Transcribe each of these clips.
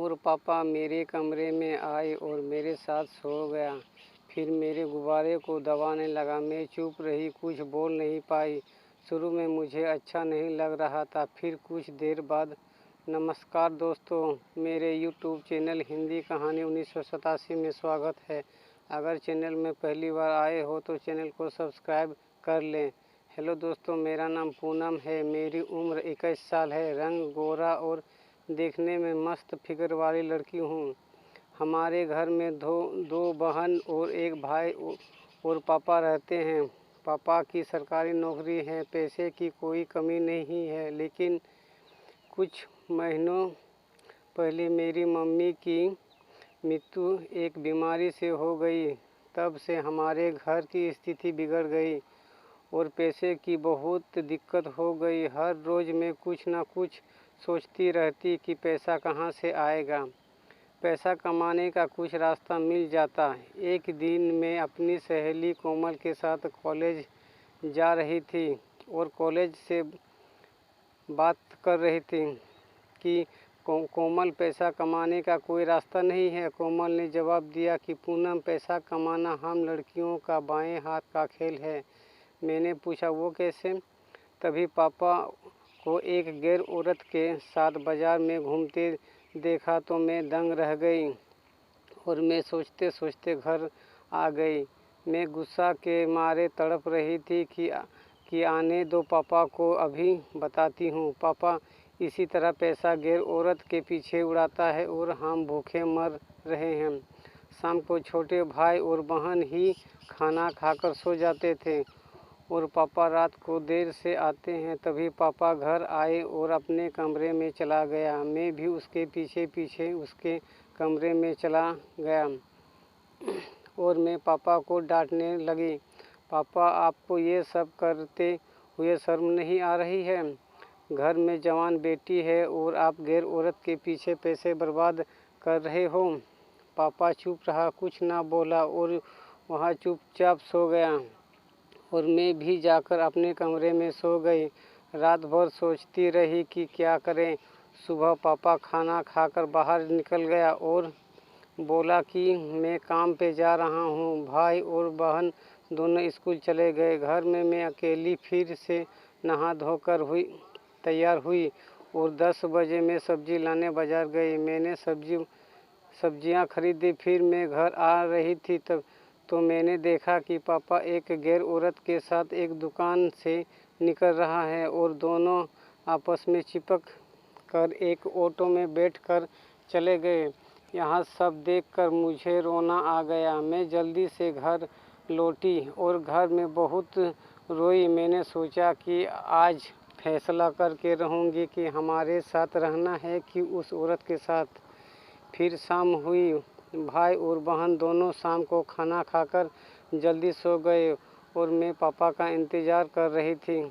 और पापा मेरे कमरे में आए और मेरे साथ सो गया। फिर मेरे गुब्बारे को दबाने लगा। मैं चुप रही, कुछ बोल नहीं पाई। शुरू में मुझे अच्छा नहीं लग रहा था, फिर कुछ देर बाद। नमस्कार दोस्तों, मेरे यूट्यूब चैनल हिंदी कहानी 1987 में स्वागत है। अगर चैनल में पहली बार आए हो तो चैनल को सब्सक्राइब कर लें। हेलो दोस्तों, मेरा नाम पूनम है। मेरी उम्र 21 साल है। रंग गोरा और देखने में मस्त फिगर वाली लड़की हूँ। हमारे घर में दो बहन और एक भाई और पापा रहते हैं। पापा की सरकारी नौकरी है, पैसे की कोई कमी नहीं है। लेकिन कुछ महीनों पहले मेरी मम्मी की मृत्यु एक बीमारी से हो गई। तब से हमारे घर की स्थिति बिगड़ गई और पैसे की बहुत दिक्कत हो गई। हर रोज़ मैं कुछ ना कुछ सोचती रहती कि पैसा कहाँ से आएगा, पैसा कमाने का कुछ रास्ता मिल जाता। एक दिन मैं अपनी सहेली कोमल के साथ कॉलेज जा रही थी और कॉलेज से बात कर रही थी कि कोमल, पैसा कमाने का कोई रास्ता नहीं है। कोमल ने जवाब दिया कि पूनम, पैसा कमाना हम लड़कियों का बाएं हाथ का खेल है। मैंने पूछा, वो कैसे? तभी पापा को एक गैर औरत के साथ बाजार में घूमते देखा तो मैं दंग रह गई और मैं सोचते सोचते घर आ गई। मैं गुस्सा के मारे तड़प रही थी कि आने दो, पापा को अभी बताती हूँ। पापा इसी तरह पैसा गैर औरत के पीछे उड़ाता है और हम भूखे मर रहे हैं। शाम को छोटे भाई और बहन ही खाना खाकर सो जाते थे और पापा रात को देर से आते हैं। तभी पापा घर आए और अपने कमरे में चला गया। मैं भी उसके पीछे पीछे उसके कमरे में चला गया और मैं पापा को डांटने लगी। पापा, आपको ये सब करते हुए शर्म नहीं आ रही है? घर में जवान बेटी है और आप गैर औरत के पीछे पैसे बर्बाद कर रहे हो। पापा चुप रहा, कुछ ना बोला और वहाँ चुपचाप सो गया और मैं भी जाकर अपने कमरे में सो गई। रात भर सोचती रही कि क्या करें। सुबह पापा खाना खाकर बाहर निकल गया और बोला कि मैं काम पे जा रहा हूँ। भाई और बहन दोनों स्कूल चले गए। घर में मैं अकेली फिर से नहा धोकर तैयार हुई और 10 बजे मैं सब्जी लाने बाजार गई। मैंने सब्जियाँ खरीदी। फिर मैं घर आ रही थी तो मैंने देखा कि पापा एक गैर औरत के साथ एक दुकान से निकल रहा है और दोनों आपस में चिपक कर एक ऑटो में बैठकर चले गए। यहाँ सब देखकर मुझे रोना आ गया। मैं जल्दी से घर लौटी और घर में बहुत रोई। मैंने सोचा कि आज फैसला करके रहूँगी कि हमारे साथ रहना है कि उस औरत के साथ। फिर शाम हुई। भाई और बहन दोनों शाम को खाना खाकर जल्दी सो गए और मैं पापा का इंतज़ार कर रही थी।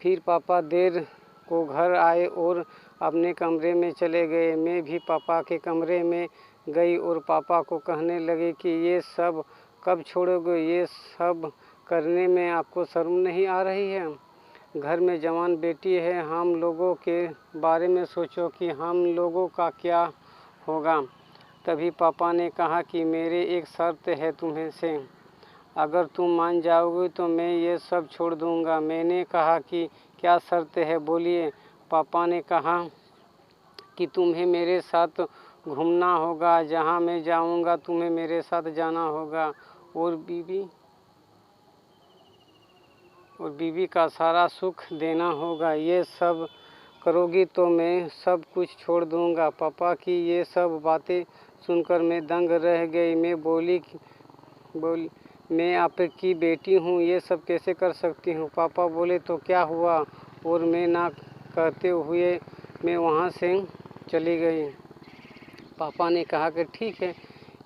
फिर पापा देर को घर आए और अपने कमरे में चले गए। मैं भी पापा के कमरे में गई और पापा को कहने लगी कि ये सब कब छोड़ोगे? ये सब करने में आपको शर्म नहीं आ रही है? घर में जवान बेटी है, हम लोगों के बारे में सोचो कि हम लोगों का क्या होगा। तभी पापा ने कहा कि मेरे एक शर्त है तुम्हें से, अगर तुम मान जाओगे तो मैं ये सब छोड़ दूँगा। मैंने कहा कि क्या शर्त है, बोलिए। पापा ने कहा कि तुम्हें मेरे साथ घूमना होगा, जहाँ मैं जाऊँगा तुम्हें मेरे साथ जाना होगा और बीवी का सारा सुख देना होगा। ये सब करोगी तो मैं सब कुछ छोड़ दूँगा। पापा की ये सब बातें सुनकर मैं दंग रह गई। मैं बोली मैं आपकी बेटी हूँ, ये सब कैसे कर सकती हूँ? पापा बोले, तो क्या हुआ? और मैं ना कहते हुए मैं वहाँ से चली गई। पापा ने कहा कि ठीक है,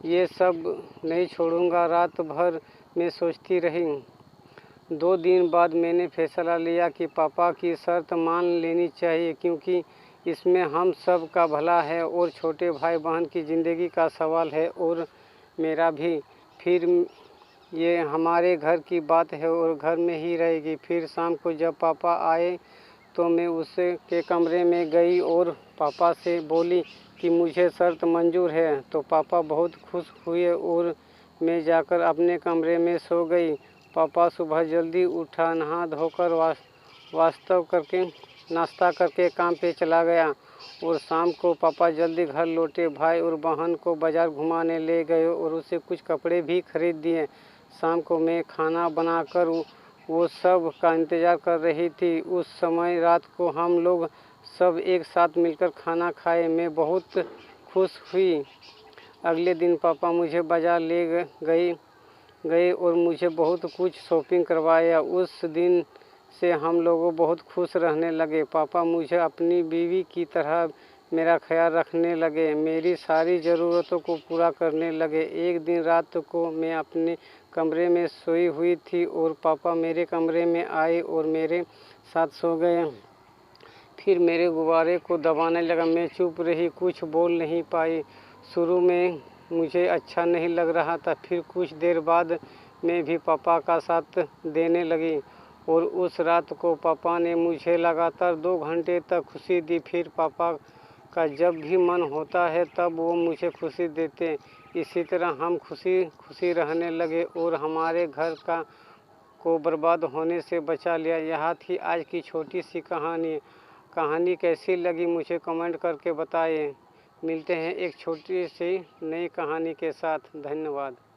ये सब नहीं छोड़ूंगा। रात भर मैं सोचती रही। 2 दिन बाद मैंने फैसला लिया कि पापा की शर्त मान लेनी चाहिए, क्योंकि इसमें हम सब का भला है और छोटे भाई बहन की ज़िंदगी का सवाल है और मेरा भी। फिर ये हमारे घर की बात है और घर में ही रहेगी। फिर शाम को जब पापा आए तो मैं उसके कमरे में गई और पापा से बोली कि मुझे शर्त मंजूर है, तो पापा बहुत खुश हुए और मैं जाकर अपने कमरे में सो गई। पापा सुबह जल्दी उठा, नहा धोकर नाश्ता करके काम पे चला गया और शाम को पापा जल्दी घर लौटे। भाई और बहन को बाज़ार घुमाने ले गए और उसे कुछ कपड़े भी खरीद दिए। शाम को मैं खाना बनाकर वो सब का इंतज़ार कर रही थी। उस समय रात को हम लोग सब एक साथ मिलकर खाना खाए। मैं बहुत खुश हुई। अगले दिन पापा मुझे बाज़ार ले गए और मुझे बहुत कुछ शॉपिंग करवाया। उस दिन से हम लोग बहुत खुश रहने लगे। पापा मुझे अपनी बीवी की तरह मेरा ख्याल रखने लगे, मेरी सारी ज़रूरतों को पूरा करने लगे। एक दिन रात को मैं अपने कमरे में सोई हुई थी और पापा मेरे कमरे में आए और मेरे साथ सो गए। फिर मेरे गुब्बारे को दबाने लगा। मैं चुप रही, कुछ बोल नहीं पाई। शुरू में मुझे अच्छा नहीं लग रहा था। फिर कुछ देर बाद मैं भी पापा का साथ देने लगी और उस रात को पापा ने मुझे लगातार 2 घंटे तक खुशी दी। फिर पापा का जब भी मन होता है तब वो मुझे खुशी देते। इसी तरह हम खुशी खुशी रहने लगे और हमारे घर को बर्बाद होने से बचा लिया। यह थी आज की छोटी सी कहानी कैसी लगी मुझे कमेंट करके बताएं। मिलते हैं एक छोटी सी नई कहानी के साथ। धन्यवाद।